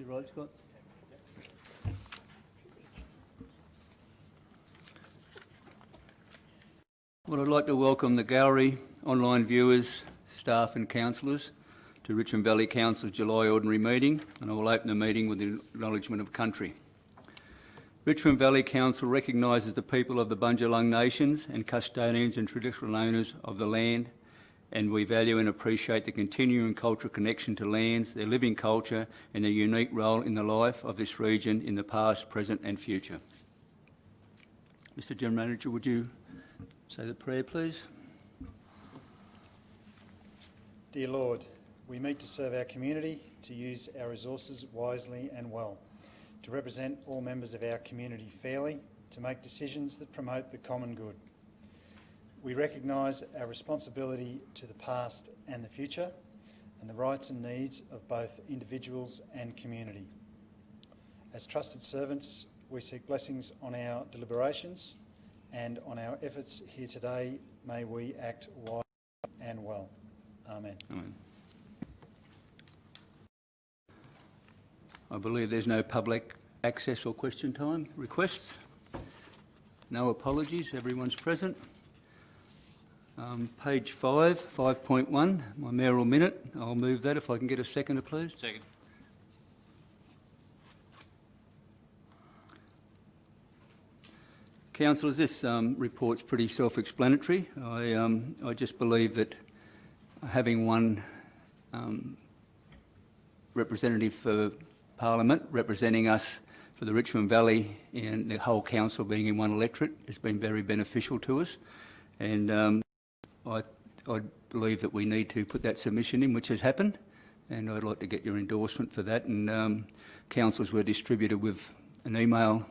right, Scott? Well, I'd like to welcome the gallery, online viewers, staff and councillors to Richmond Valley Council's July Ordinary Meeting, and I will open the meeting with the acknowledgement of country. Richmond Valley Council recognises the people of the Bundjalung Nations and custodians and traditional owners of the land, and we value and appreciate the continuing cultural connection to lands, their living culture and their unique role in the life of this region in the past, present and future. Mr General Manager, would you say the prayer, please? Dear Lord, we meet to serve our community, to use our resources wisely and well, to represent all members of our community fairly, to make decisions that promote the common good. We recognise our responsibility to the past and the future, and the rights and needs of both individuals and community. As trusted servants, we seek blessings on our deliberations and on our efforts here today. May we act wisely and well. Amen. Amen. I believe there's no public access or question time requests. No apologies, everyone's present. Page 5, 5.1, my mayoral minute. I'll move that if I can get a seconder, please. Second. Councillors, this report's pretty self-explanatory. I just believe that having one representative for Parliament representing us for the Richmond Valley and the whole council being in one electorate has been very beneficial to us, and I believe that we need to put that submission in, which has happened, and I'd like to get your endorsement for that. And councillors were distributed with an email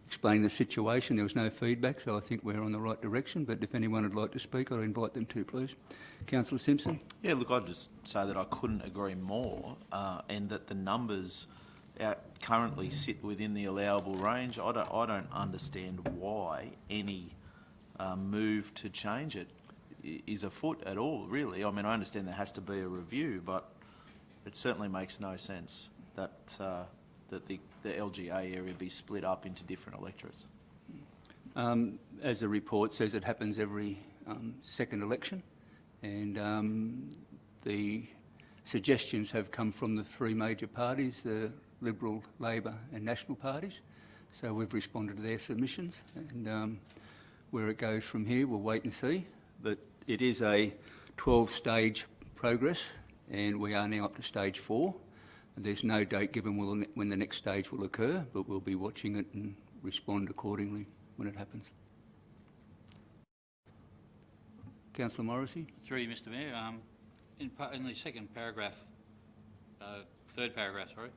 explaining the situation. There was no feedback, so I think we're on the right direction. But if anyone would like to speak, I'd invite them to, please. Councillor Simpson. Yeah, look, I'd just say that I couldn't agree more, and that the numbers currently sit within the allowable range. I don't understand why any move to change it is afoot at all, really. I mean, I understand there has to be a review, but it certainly makes no sense that that the LGA area be split up into different electorates. As the report says, it happens every second election, and the suggestions have come from the three major parties, the Liberal, Labor and National parties. So we've responded to their submissions, and where it goes from here, we'll wait and see. But it is a 12-stage progress, and we are now up to stage 4. There's no date given when the next stage will occur, but we'll be watching it and respond accordingly when it happens. Councillor Morrissey. Through you, Mr Mayor. In the second paragraph, third paragraph, sorry,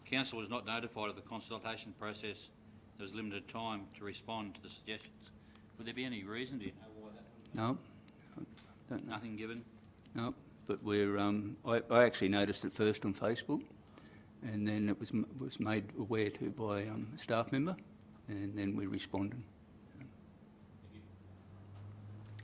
Council was not notified of the consultation process. There was limited time to respond to the suggestions. Would there be any reason? Do you know why that? No, I don't know. Nothing given? No, but we're. I actually noticed it first on Facebook, and then it was made aware to by a staff member, and then we responded.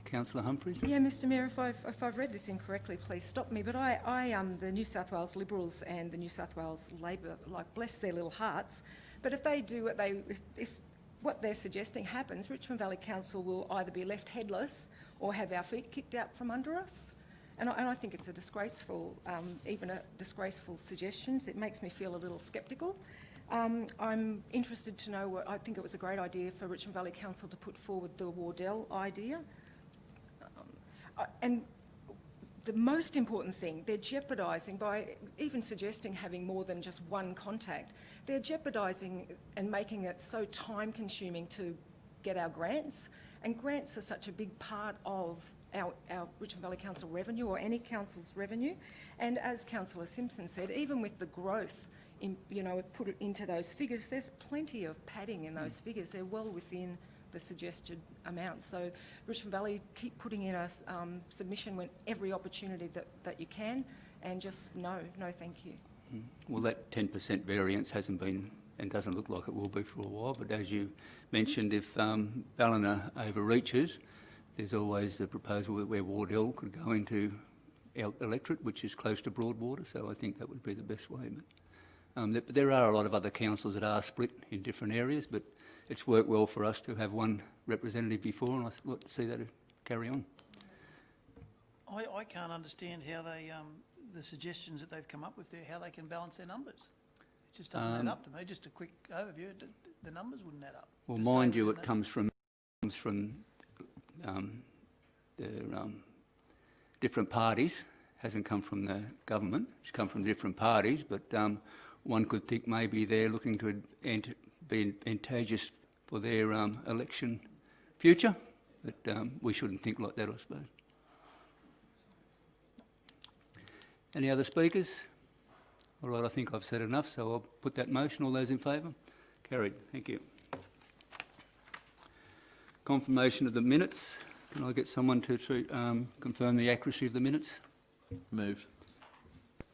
Councillor Humphries. Yeah, Mr Mayor, if I've read this incorrectly, please stop me. But the New South Wales Liberals and the New South Wales Labor, bless their little hearts. But if they do if what they're suggesting happens, Richmond Valley Council will either be left headless or have our feet kicked out from under us. And I think it's a disgraceful, even a disgraceful suggestions. It makes me feel a little sceptical. I'm interested to know I think it was a great idea for Richmond Valley Council to put forward the Wardell idea. And the most important thing, they're jeopardising, by even suggesting having more than just one contact, they're jeopardising and making it so time-consuming to get our grants. And grants are such a big part of our Richmond Valley Council revenue, or any council's revenue. And as Councillor Simpson said, even with the growth, put it into those figures, there's plenty of padding in those figures. They're well within the suggested amount. So Richmond Valley, keep putting in a submission when every opportunity that you can, and just no thank you. Well, that 10% variance hasn't been, and doesn't look like it will be for a while, but as you mentioned, if Ballina overreaches, there's always the proposal where Wardell could go into electorate, which is close to Broadwater, so I think that would be the best way. But there are a lot of other councils that are split in different areas, but it's worked well for us to have one representative before, and I like to see that carry on. I can't understand how they, the suggestions that they've come up with there, how they can balance their numbers. It just doesn't add up to me. Just a quick overview, the numbers wouldn't add up. Well, mind you, it comes from different parties. Hasn't come from the government. It's come from different parties, but one could think maybe they're looking to be advantageous for their election future, but we shouldn't think like that, I suppose. Any other speakers? All right, I think I've said enough, so I'll put that motion. All those in favour? Carried. Thank you. Confirmation of the minutes. Can I get someone to confirm the accuracy of the minutes? Moved.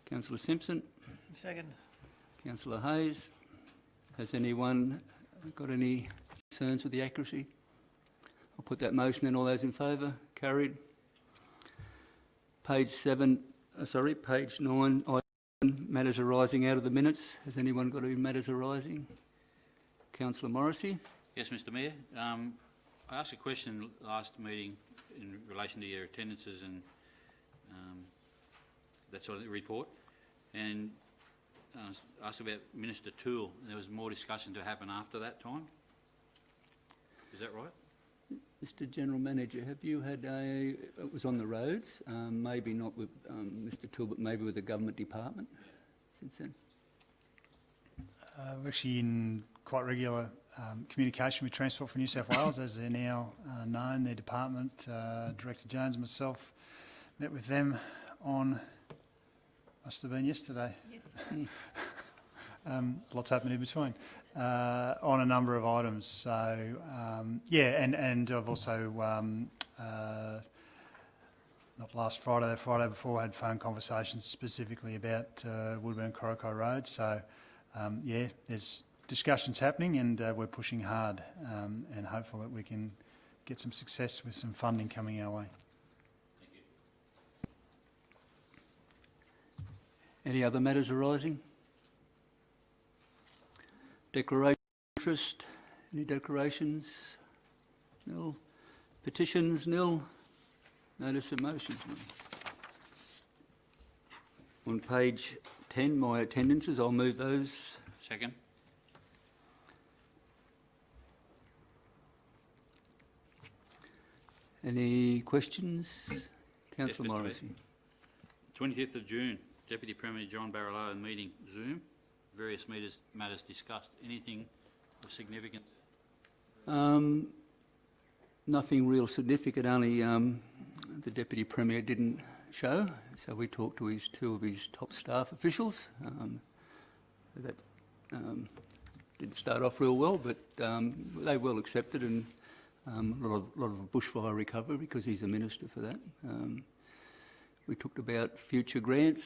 Councillor Simpson. Second. Councillor Hayes. Has anyone got any concerns with the accuracy? I'll put that motion in. All those in favour? Carried. Page 9, matters arising out of the minutes. Has anyone got any matters arising? Councillor Morrissey. Yes, Mr Mayor. I asked a question last meeting in relation to your attendances and that sort of report, and asked about Minister Toole. There was more discussion to happen after that time. Is that right? Mr General Manager, have you had it was on the roads, maybe not with Mr Toole, but maybe with the government department since then? We're actually in quite regular communication with Transport for New South Wales, as they're now known. Their department, Director Jones and myself, met with them on, must have been yesterday. Yes. Lots happened in between. On a number of items. So, yeah, and I've also, not last Friday, the Friday before, had phone conversations specifically about Woodburn-Corrico Road. So, yeah, there's discussions happening, and we're pushing hard and hopeful that we can get some success with some funding coming our way. Thank you. Any other matters arising? Declaration of interest. Any declarations? Nil. Petitions? Nil. Notice of motions? Nil. On page 10, my attendances, I'll move those. Second. Any questions? Councillor Mr. Morrissey. 20th of June, Deputy Premier John Barolow meeting Zoom. Various matters discussed. Anything of significance? Nothing real significant, only the Deputy Premier didn't show, so we talked to two of his top staff officials. That didn't start off real well, but they well accepted, and a lot of bushfire recovery because he's a minister for that. We talked about future grants.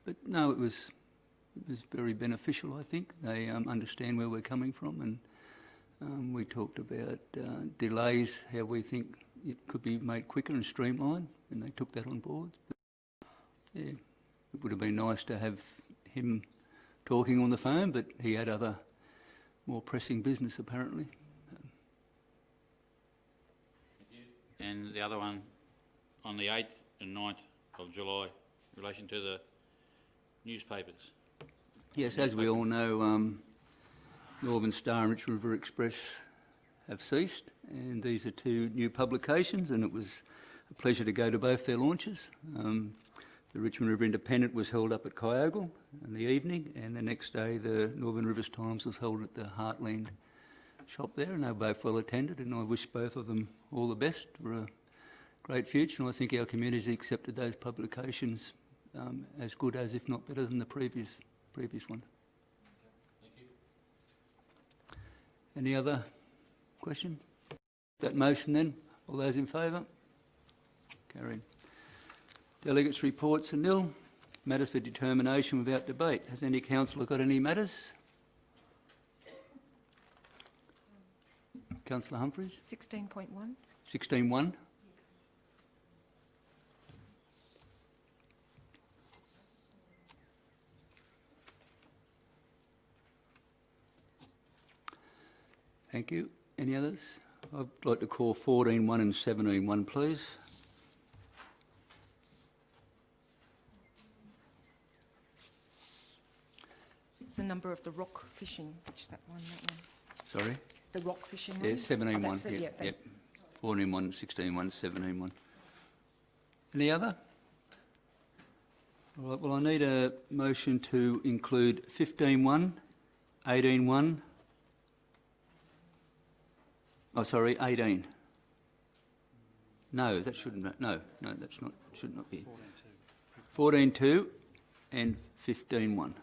But no, it was very beneficial, I think. They understand where we're coming from, and we talked about delays, how we think it could be made quicker and streamlined, and they took that on board. But, yeah, it would have been nice to have him talking on the phone, but he had other more pressing business apparently. And the other one on the 8th and 9th of July in relation to the newspapers. Yes, as we all know, Northern Star and Richmond River Express have ceased, and these are two new publications, and it was a pleasure to go to both their launches. The Richmond River Independent was held up at Kyogle in the evening, and the next day the Northern Rivers Times was held at the Heartland shop there, and they were both well attended, and I wish both of them all the best for a great future, and I think our community accepted those publications as good as, if not better than, the previous one. Thank you. Any other question? That motion then, all those in favour? Carried. Delegates' reports are nil. Matters for determination without debate. Has any councillor got any matters? Councillor Humphries? 16.1. 16.1. Thank you. Any others? I'd like to call 14.1 and 17.1, please. The number of the rock fishing, which that one. Sorry? The rock fishing one? Yeah, 17.1. that's it, Yep, yeah, yep. 14.1, 16.1, 17.1. Any other? All right, well, I need a motion to include 15.1, 18.1. Oh, sorry, 18. No, that shouldn't. No, that's not. Should not be. 14.2 and 15.1.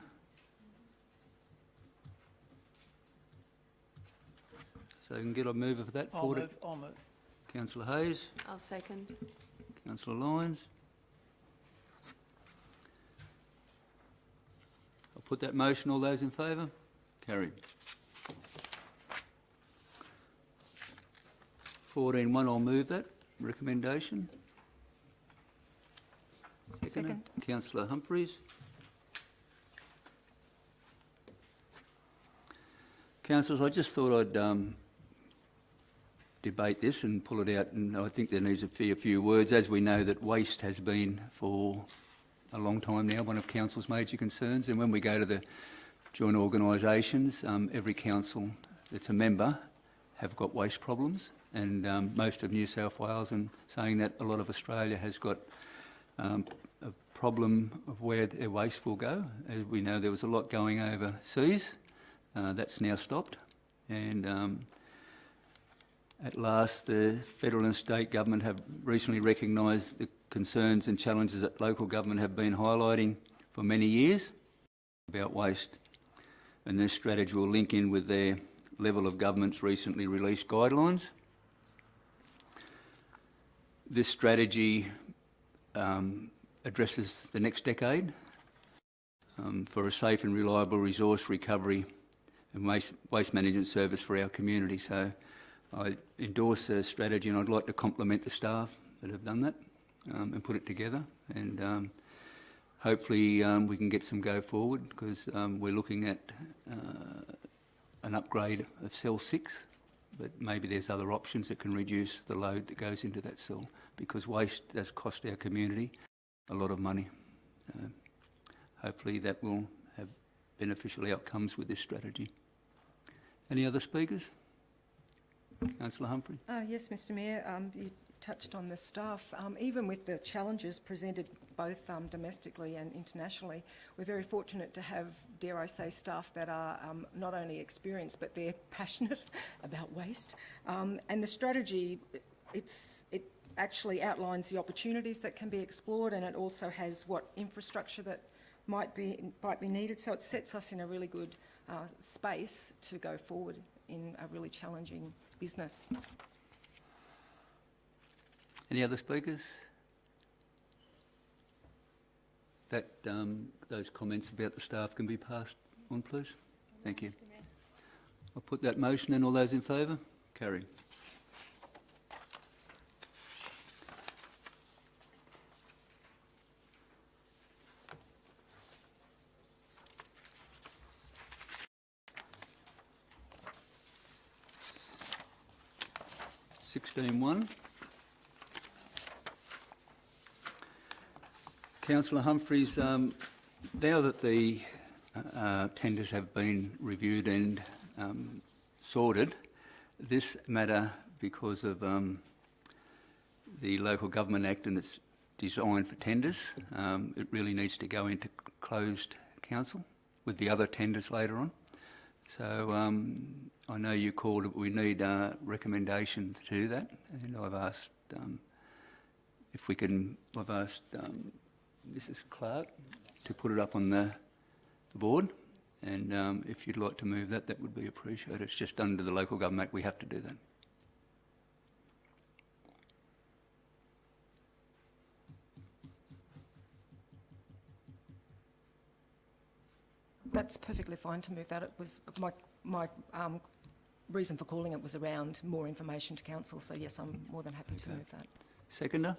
So you can get a mover for that. I'll move. Councillor Hayes, I'll second. Councillor Lyons. I'll put that motion. All those in favour? Carried. 14.1, I'll move that recommendation. Second. Councillor Humphreys. Councillors, I just thought I'd debate this and pull it out, and I think there needs to be a few words. As we know, that waste has been for a long time now one of council's major concerns, and when we go to the joint organisations, every council that's a member have got waste problems, and most of New South Wales, and saying that a lot of Australia has got a problem of where their waste will go. As we know, there was a lot going overseas. That's now stopped, and at last the federal and state government have recently recognised the concerns and challenges that local government have been highlighting for many years about waste, and this strategy will link in with their level of government's recently released guidelines. This strategy addresses the next decade for a safe and reliable resource recovery and waste management service for our community. So I endorse the strategy, and I'd like to compliment the staff that have done that and put it together, and hopefully we can get some go forward, because we're looking at an upgrade of cell 6, but maybe there's other options that can reduce the load that goes into that cell, because waste does cost our community a lot of money. Hopefully that will have beneficial outcomes with this strategy. Any other speakers? Councillor Humphrey. Yes, Mr Mayor, you touched on the staff. Even with the challenges presented both domestically and internationally, we're very fortunate to have, dare I say, staff that are not only experienced, but they're passionate about waste. And the strategy, it actually outlines the opportunities that can be explored, and it also has what infrastructure that might be needed. So it sets us in a really good space to go forward in a really challenging business. Any other speakers? That those comments about the staff can be passed on, please. Thank you. I'll put that motion in. All those in favour? Carried. Councillor Humphreys, now that the tenders have been reviewed and sorted, this matter, because of the Local Government Act and its design for tenders, it really needs to go into closed council with the other tenders later on. So I know you called it, we need a recommendation to do that, and I've asked if we can, I've asked Mrs Clark to put it up on the board, and if you'd like to move that, that would be appreciated. It's just under the Local Government Act, we have to do that. That's perfectly fine to move that. It was my reason for calling it was around more information to council. So yes, I'm more than happy to move that. Seconder,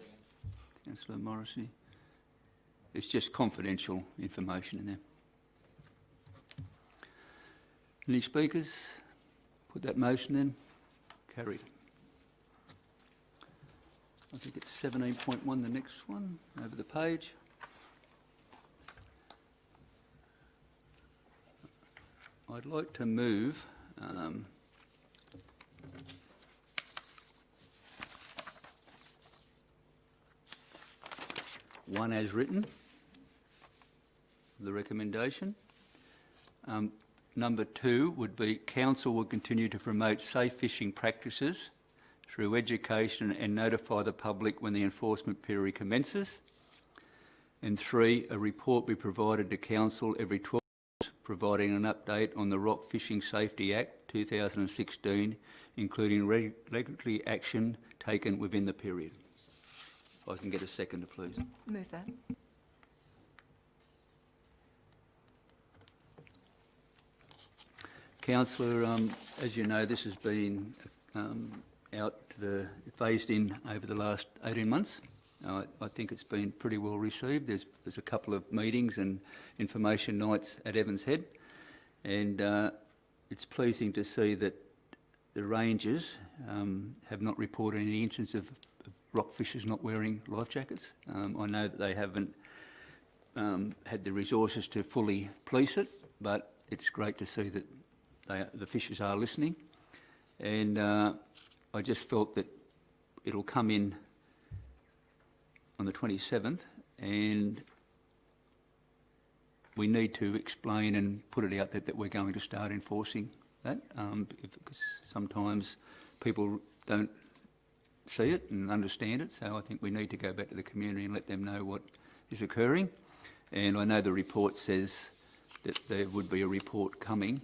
Councillor Morrissey. It's just confidential information in there. Any speakers? Put that motion then. Carried. I think it's 17.1, the next one, over the page. I'd like to move one as written, the recommendation. Number 2 would be council will continue to promote safe fishing practices through education and notify the public when the enforcement period commences. And 3, a report be provided to council every 12 months providing an update on the Rock Fishing Safety Act 2016, including regulatory action taken within the period. If I can get a seconder, please. Move that. Councillor, as you know, this has been phased in over the last 18 months. I think it's been pretty well received. There's a couple of meetings and information nights at Evans Head, and it's pleasing to see that the rangers have not reported any instance of rock fishers not wearing life jackets. I know that they haven't had the resources to fully police it, but it's great to see that the fishers are listening, and I just felt that it'll come in on the 27th, and we need to explain and put it out there that we're going to start enforcing that, because sometimes people don't see it and understand it, so I think we need to go back to the community and let them know what is occurring. And I know the report says that there would be a report coming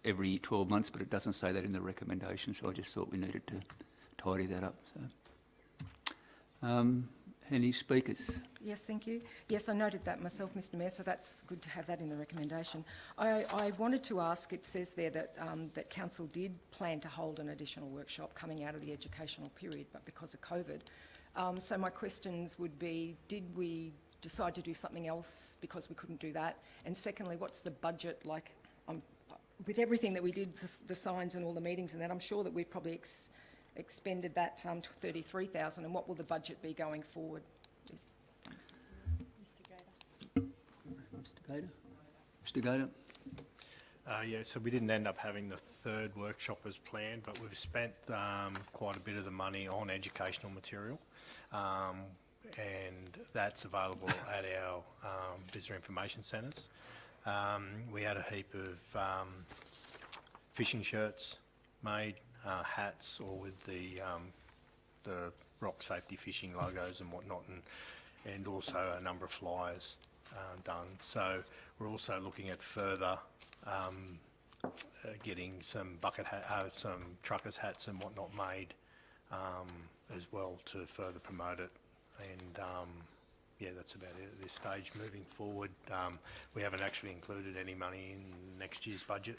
every 12 months, but it doesn't say that in the recommendation, so I just thought we needed to tidy that up. So, any speakers? Yes, thank you. Yes, I noted that myself, Mr Mayor, so that's good to have that in the recommendation. I wanted to ask, it says there that, that council did plan to hold an additional workshop coming out of the educational period, but because of COVID. So my questions would be, did we decide to do something else because we couldn't do that? And secondly, what's the budget like? With everything that we did, the signs and all the meetings and that, I'm sure that we've probably expended that 33,000, and what will the budget be going forward? Thanks. Mr Gator? Mr Gator? Yeah, so we didn't end up having the third workshop as planned, but we've spent quite a bit of the money on educational material, and that's available at our visitor information centres. We had a heap of fishing shirts made, hats, all with the rock safety fishing logos and whatnot, and also a number of flyers done. So we're also looking at further getting some some truckers' hats and whatnot made as well to further promote it. And yeah, that's about it at this stage. Moving forward, we haven't actually included any money in next year's budget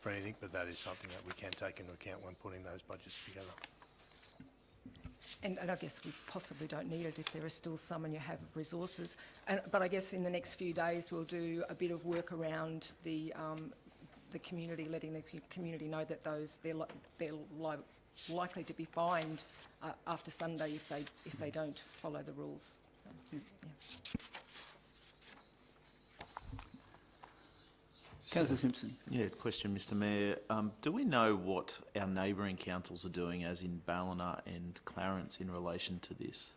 for anything, but that is something that we can take into account when putting those budgets together. And I guess we possibly don't need it if there are still some and you have resources. But I guess in the next few days we'll do a bit of work around the community, letting the community know that they're likely to be fined after Sunday if they don't follow the rules. So, yeah. Councillor Simpson. Yeah, question, Mr Mayor. Do we know what our neighbouring councils are doing, as in Ballina and Clarence, in relation to this?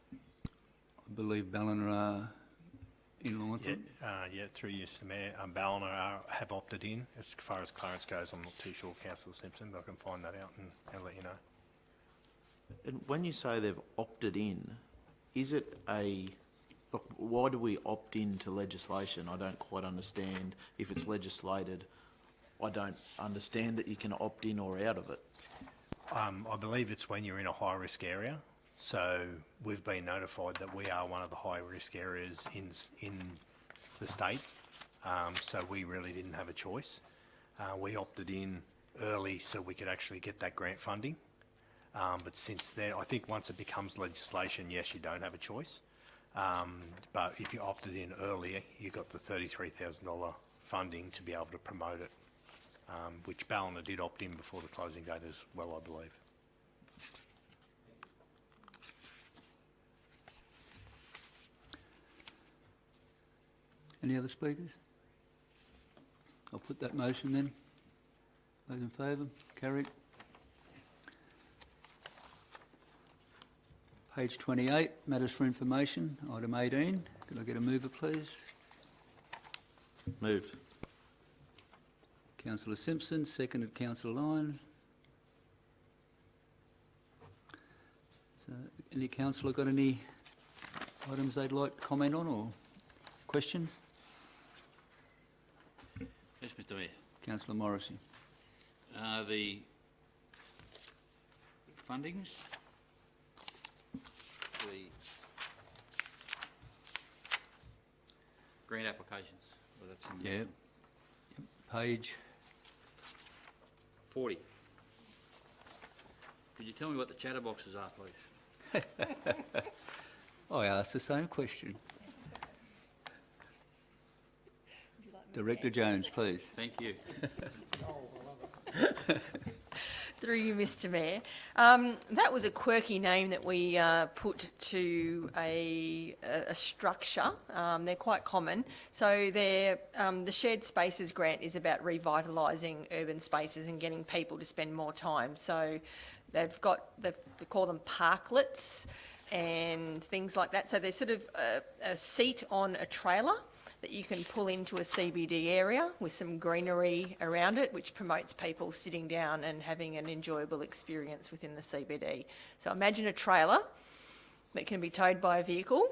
I believe Ballina are in line for it. Yeah, through you, Mr Mayor. Ballina have opted in. As far as Clarence goes, I'm not too sure, Councillor Simpson, but I can find that out and let you know. And when you say they've opted in, is it a... Look, why do we opt in to legislation? I don't quite understand. If it's legislated, I don't understand that you can opt in or out of it. I believe it's when you're in a high-risk area. So we've been notified that we are one of the high-risk areas in the state. So we really didn't have a choice. We opted in early so we could actually get that grant funding. But since then, I think once it becomes legislation, yes, you don't have a choice. But if you opted in earlier, you got the $33,000 funding to be able to promote it. which Ballina did opt in before the closing date as well, I believe. Any other speakers? I'll put that motion then. Those in favour? Carried. Page 28, matters for information, item 18. Could I get a mover, please? Moved. Councillor Simpson, seconded Councillor Lyon. So, any councillor got any items they'd like to comment on or questions? Yes, Mr Mayor. Councillor Morrissey. The fundings, the grant applications, well, that's in Yeah. Yep. Page. 40. Could you tell me what the chatterboxes are, please? I asked the same question. Director Jones, please. Thank you. Through you, Mr Mayor. That was a quirky name that we put to a structure. They're quite common. So the Shared Spaces grant is about revitalising urban spaces and getting people to spend more time. So they call them parklets and things like that. So they're sort of a seat on a trailer that you can pull into a CBD area with some greenery around it, which promotes people sitting down and having an enjoyable experience within the CBD. So imagine a trailer that can be towed by a vehicle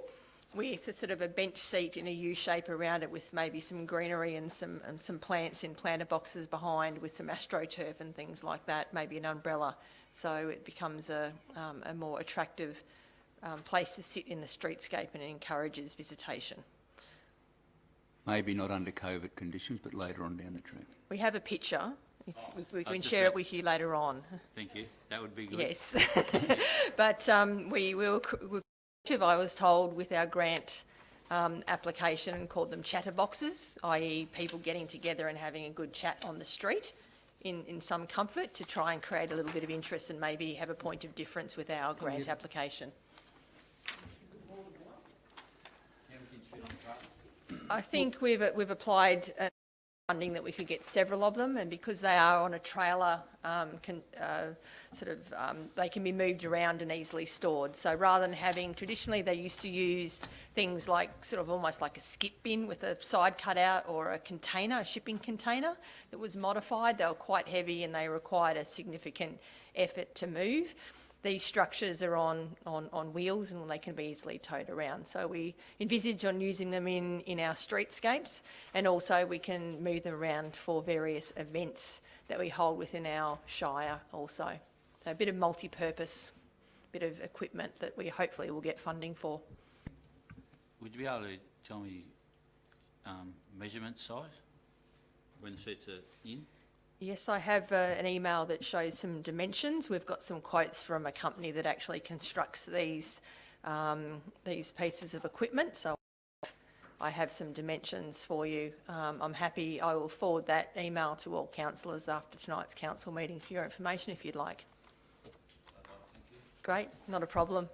with a sort of a bench seat in a U shape around it with maybe some greenery and some plants in planter boxes behind with some astroturf and things like that, maybe an umbrella. So it becomes a more attractive place to sit in the streetscape and it encourages visitation. Maybe not under COVID conditions, but later on down the track. We have a picture. We can just share it with you later on. Thank you. That would be good. Yes. But we were creative, I was told, with our grant application and called them chatterboxes, i.e. people getting together and having a good chat on the street in some comfort to try and create a little bit of interest and maybe have a point of difference with our grant application. I think we've applied funding that we could get several of them, and because they are on a trailer, they can be moved around and easily stored. So rather than having, traditionally they used to use things like sort of almost like a skip bin with a side cut out or a container, a shipping container that was modified. They were quite heavy and they required a significant effort to move. These structures are on wheels and they can be easily towed around. So we envisage on using them in our streetscapes, and also we can move them around for various events that we hold within our shire also. So a bit of multi-purpose, bit of equipment that we hopefully will get funding for. Would you be able to tell me measurement size when the seats are in? Yes, I have an email that shows some dimensions. We've got some quotes from a company that actually constructs these pieces of equipment. So I have some dimensions for you. I'm happy, I will forward that email to all councillors after tonight's council meeting for your information if you'd like. Great, not a problem.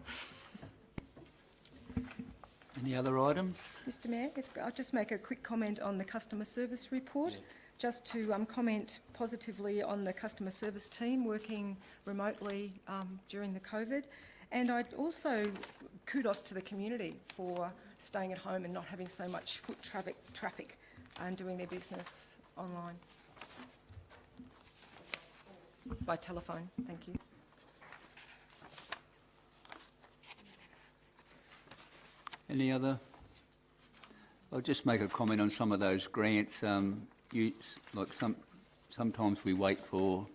Any other items? Mr Mayor, I'll just make a quick comment on the customer service report. Yeah. Just to comment positively on the customer service team working remotely during the COVID. And I'd also kudos to the community for staying at home and not having so much foot traffic and doing their business online. By telephone, thank you. Any other? I'll just make a comment on some of those grants. Sometimes we wait for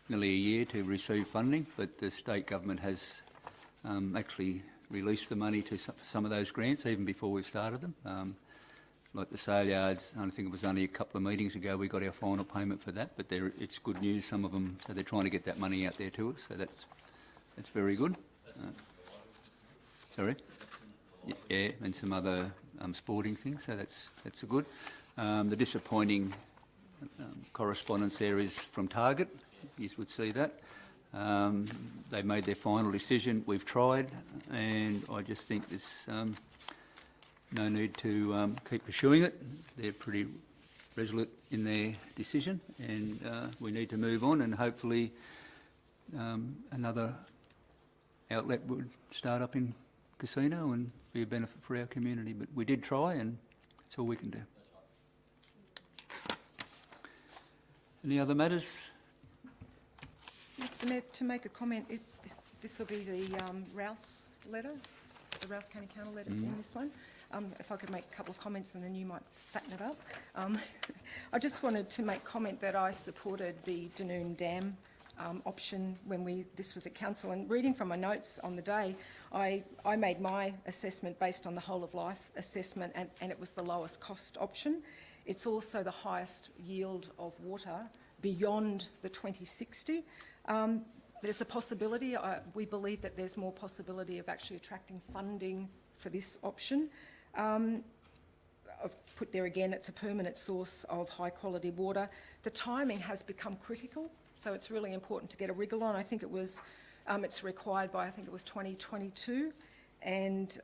nearly a year to receive funding, but the state government has actually released the money to some of those grants even before we've started them. Like the sale yards, I think it was only a couple of meetings ago we got our final payment for that, but it's good news, some of them, so they're trying to get that money out there to us, so that's very good. Sorry? Yeah, and some other sporting things, so that's a good. The disappointing correspondence there is from Target. You would see that. They made their final decision. We've tried, and I just think there's no need to keep pursuing it. They're pretty resolute in their decision, and we need to move on, and hopefully another outlet would start up in Casino and be a benefit for our community. But we did try, and that's all we can do. Any other matters? Mr Mayor, to make a comment, this will be the Rouse letter, the Rouse County Council letter in this one. If I could make a couple of comments and then you might fatten it up. I just wanted to make comment that I supported the Dunoon Dam option when this was at council, and reading from my notes on the day, I made my assessment based on the whole of life assessment, and it was the lowest cost option. It's also the highest yield of water beyond the 2060. There's a possibility, we believe that there's more possibility of actually attracting funding for this option. I've put there again, it's a permanent source of high quality water. The timing has become critical, so it's really important to get a wriggle on. I think it was, it's required by, I think it was 2022, and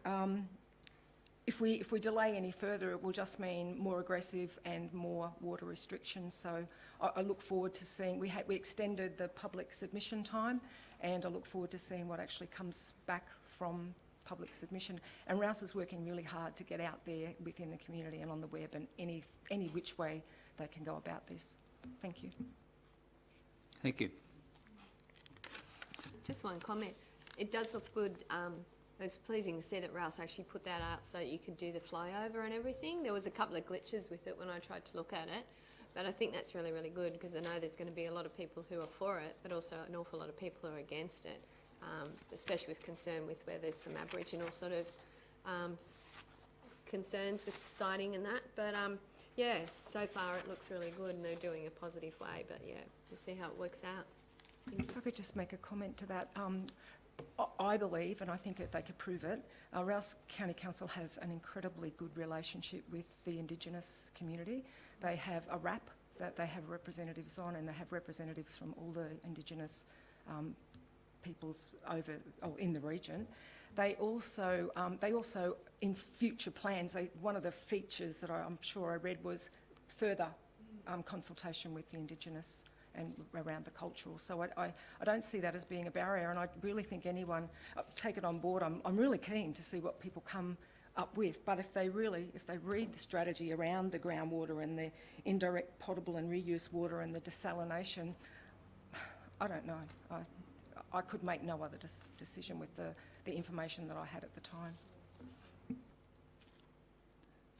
if we delay any further, it will just mean more aggressive and more water restrictions. So I look forward to seeing, we extended the public submission time, and I look forward to seeing what actually comes back from public submission. And Rouse is working really hard to get out there within the community and on the web, and any which way they can go about this. Thank you. Thank you. Just one comment. It does look good. It's pleasing to see that Rouse actually put that out so that you could do the flyover and everything. There was a couple of glitches with it when I tried to look at it, but I think that's really, really good, because I know there's going to be a lot of people who are for it, but also an awful lot of people who are against it, especially with concern with where there's some Aboriginal sort of concerns with siting and that. But yeah, so far it looks really good and they're doing a positive way, but yeah, we'll see how it works out. If I could just make a comment to that. I believe, and I think that they could prove it, Rouse County Council has an incredibly good relationship with the Indigenous community. They have a RAP that they have representatives on, and they have representatives from all the Indigenous peoples in the region. They also in future plans, one of the features that I'm sure I read was further consultation with the Indigenous and around the cultural. So I don't see that as being a barrier, and I really think anyone, take it on board. I'm really keen to see what people come up with, but if they read the strategy around the groundwater and the indirect potable and reuse water and the desalination, I don't know. I could make no other decision with the information that I had at the time.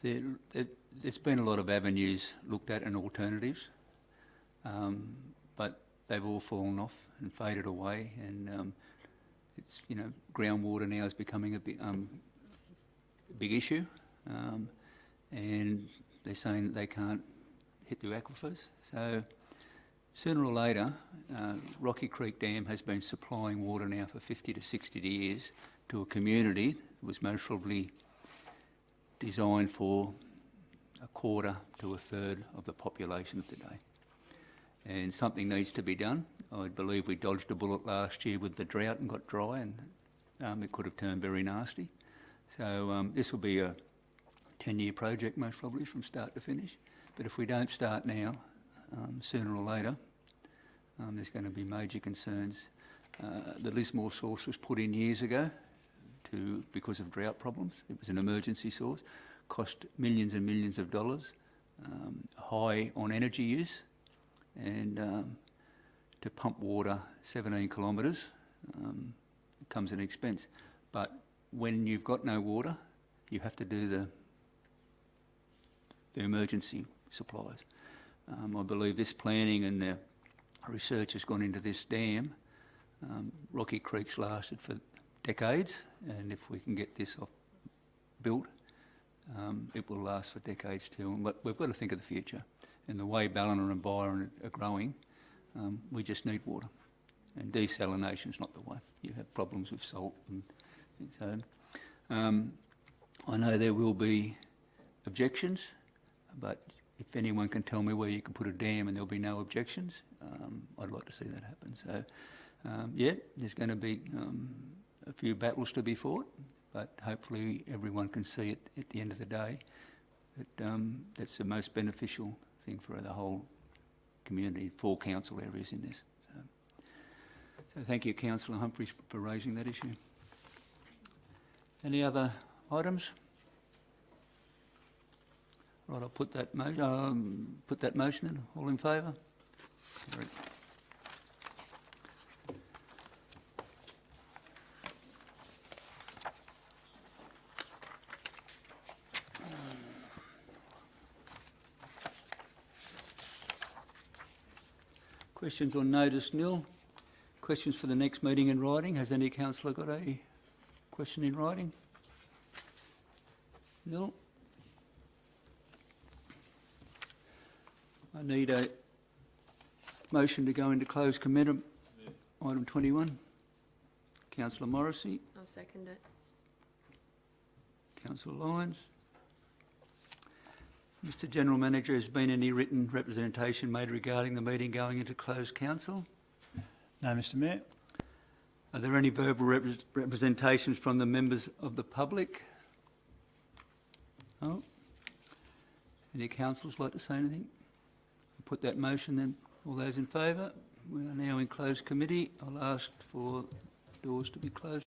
There's been a lot of avenues looked at and alternatives. But they've all fallen off and faded away, and it's, groundwater now is becoming a big issue, and they're saying that they can't hit the aquifers. So sooner or later, Rocky Creek Dam has been supplying water now for 50 to 60 years to a community that was most probably designed for a quarter to a third of the population of today. And something needs to be done. I believe we dodged a bullet last year with the drought and got dry, and it could have turned very nasty. So this will be a 10-year project most probably from start to finish. But if we don't start now, sooner or later, there's going to be major concerns. The Lismore source was put in years ago because of drought problems. It was an emergency source, cost millions and millions of dollars, high on energy use, and to pump water 17 kilometres comes at an expense. But when you've got no water, you have to do the emergency supplies. I believe this planning and the research has gone into this dam. Rocky Creek's lasted for decades, and if we can get this built, it will last for decades too. But we've got to think of the future. And the way Ballina and Byron are growing, we just need water. And desalination's not the way. You have problems with salt. And so I know there will be objections, but if anyone can tell me where you can put a dam and there'll be no objections, I'd like to see that happen. So, yeah, there's going to be a few battles to be fought, but hopefully everyone can see it at the end of the day that that's the most beneficial thing for the whole community, 4 council areas in this. So thank you, Councillor Humphries, for raising that issue. Any other items? Right, I'll put that motion in. All in favour? Carried. Questions on notice nil. Questions for the next meeting in writing. Has any councillor got a question in writing? Nil. I need a motion to go into closed committee. Item 21. Councillor Morrissey. I'll second it. Councillor Lyons. Mr General Manager, has been any written representation made regarding the meeting going into closed council? No, Mr Mayor. Are there any verbal representations from the members of the public? No. Any councillors like to say anything? I'll put that motion then. All those in favour? We are now in closed committee. I'll ask for doors to be closed.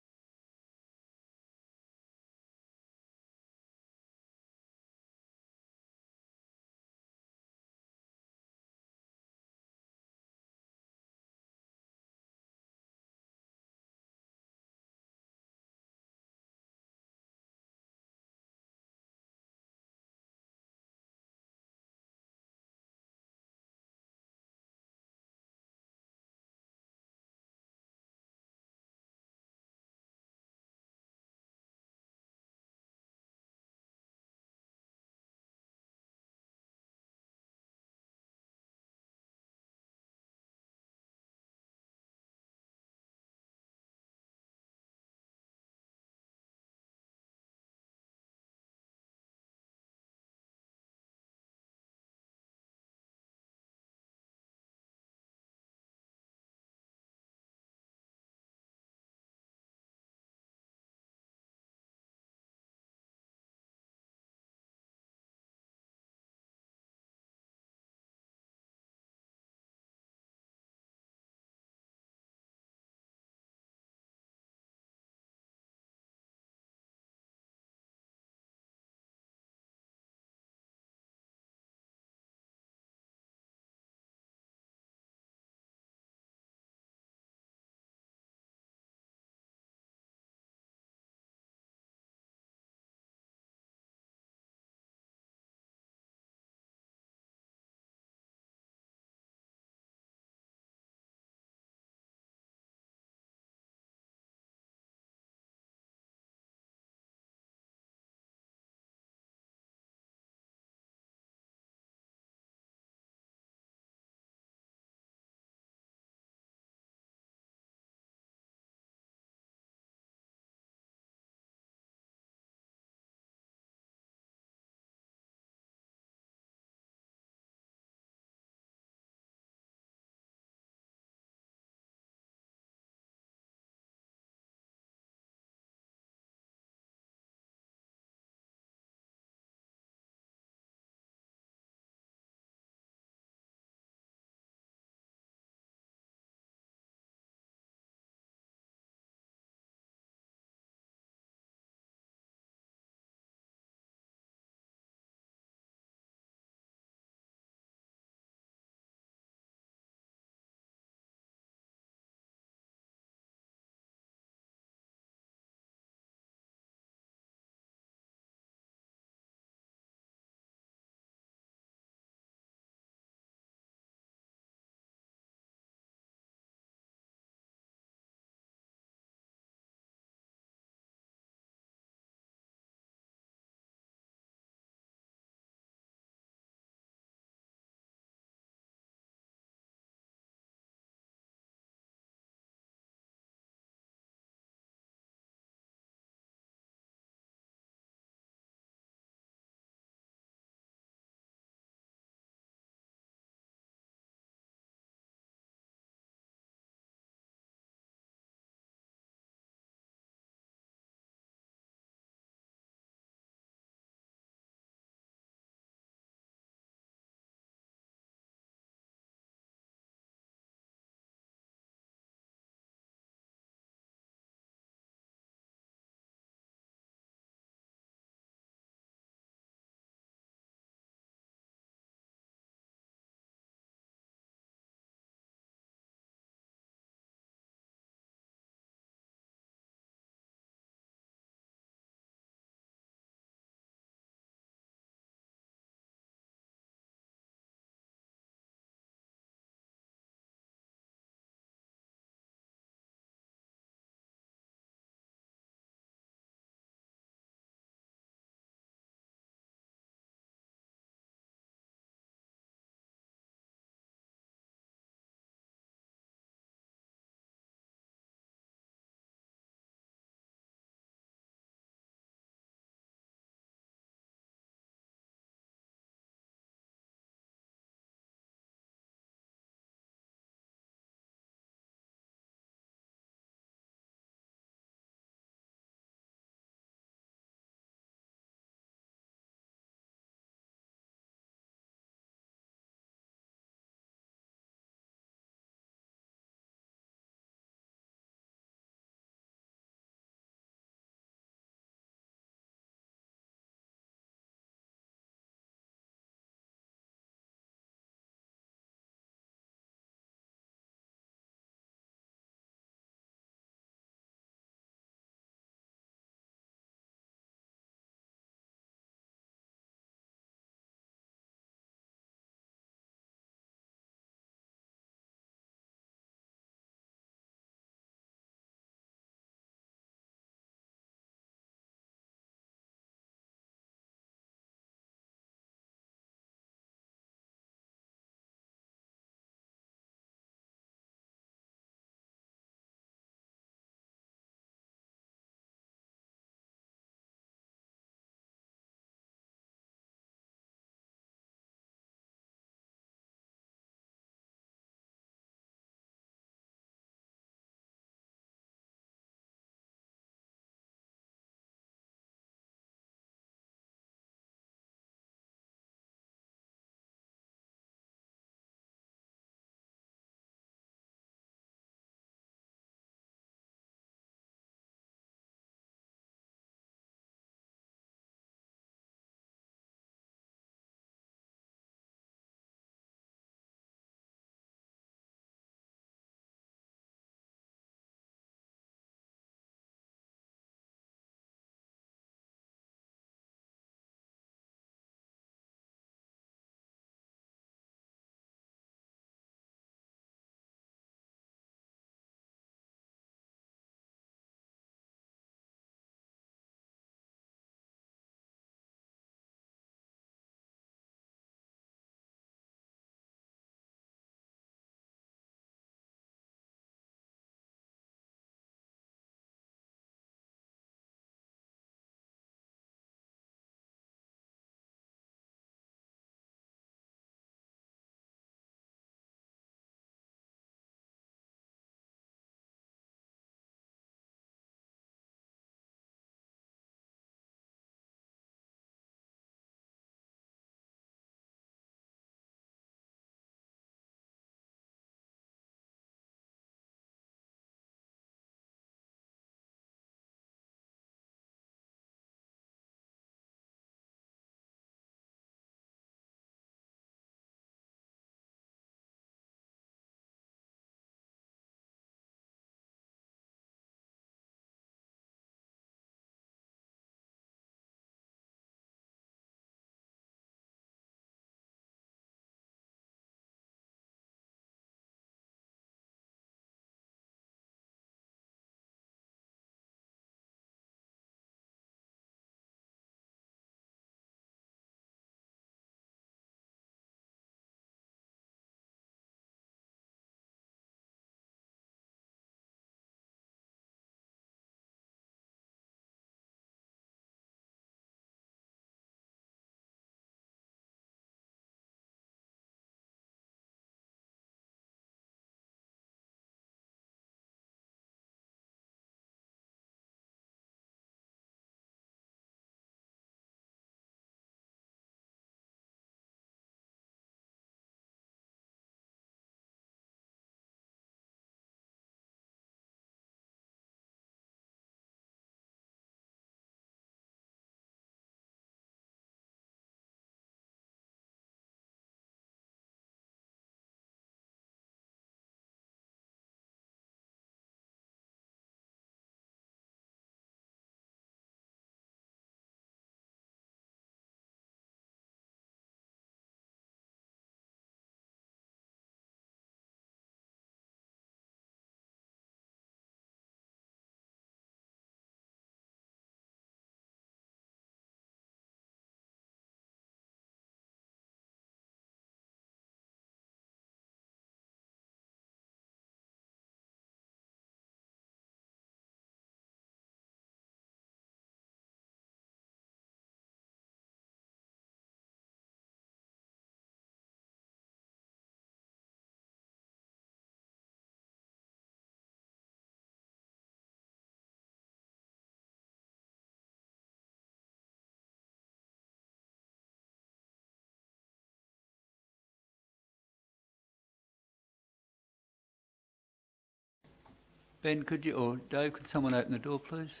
Ben, could you, or Dave, could someone open the door, please?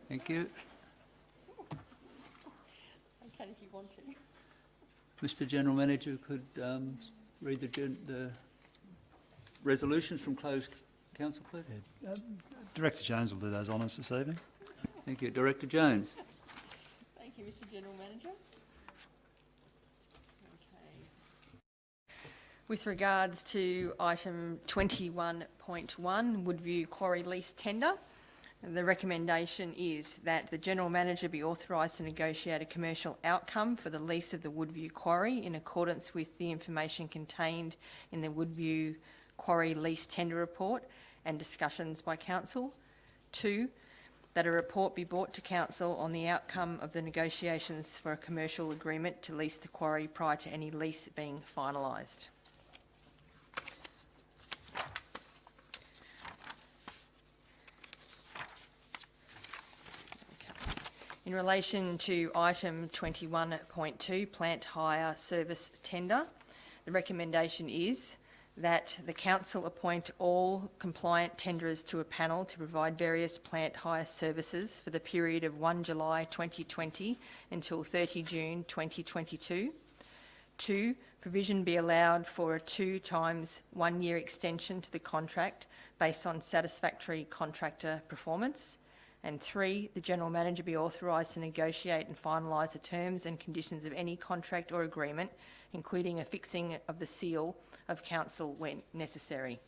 Thank you. Okay, if you want to. Mr General Manager, could read the resolutions from closed council, please? Director Jones will do those honours this evening. Thank you. Director Jones. Thank you, Mr General Manager. Okay. With regards to item 21.1, Woodview Quarry Lease Tender, the recommendation is that the General Manager be authorised to negotiate a commercial outcome for the lease of the Woodview Quarry in accordance with the information contained in the Woodview Quarry Lease Tender Report and discussions by Council. 2, that a report be brought to Council on the outcome of the negotiations for a commercial agreement to lease the quarry prior to any lease being finalised. In relation to item 21.2, plant hire service tender, the recommendation is that the Council appoint all compliant tenderers to a panel to provide various plant hire services for the period of 1 July 2020 until 30 June 2022. 2, provision be allowed for a 2 times 1 year extension to the contract based on satisfactory contractor performance. And 3, the General Manager be authorised to negotiate and finalise the terms and conditions of any contract or agreement, including a fixing of the seal of Council when necessary.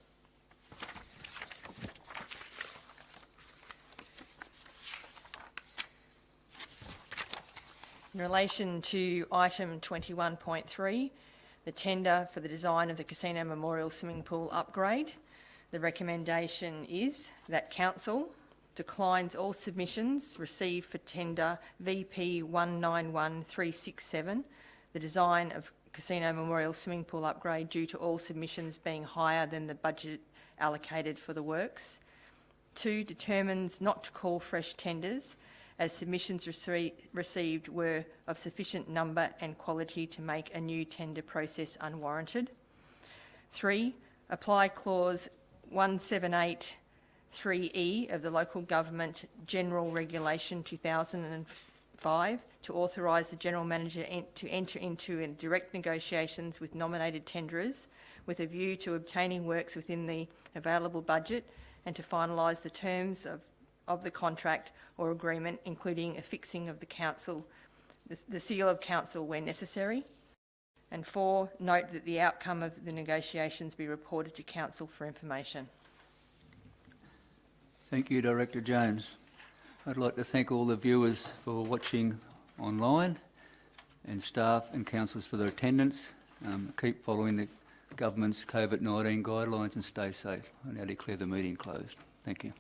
In relation to item 21.3, the tender for the design of the Casino Memorial Swimming Pool upgrade, the recommendation is that Council declines all submissions received for tender VP 191367, the design of Casino Memorial Swimming Pool upgrade, due to all submissions being higher than the budget allocated for the works. 2, determines not to call fresh tenders as submissions received were of sufficient number and quality to make a new tender process unwarranted. 3, apply clause 178(3)(e) of the Local Government General Regulation 2005 to authorise the General Manager to enter into direct negotiations with nominated tenderers with a view to obtaining works within the available budget and to finalise the terms of the contract or agreement, including a fixing of the seal of Council where necessary. And 4, note that the outcome of the negotiations be reported to Council for information. Thank you, Director Jones. I'd like to thank all the viewers for watching online and staff and councillors for their attendance. Keep following the government's COVID-19 guidelines and stay safe. I now declare the meeting closed. Thank you.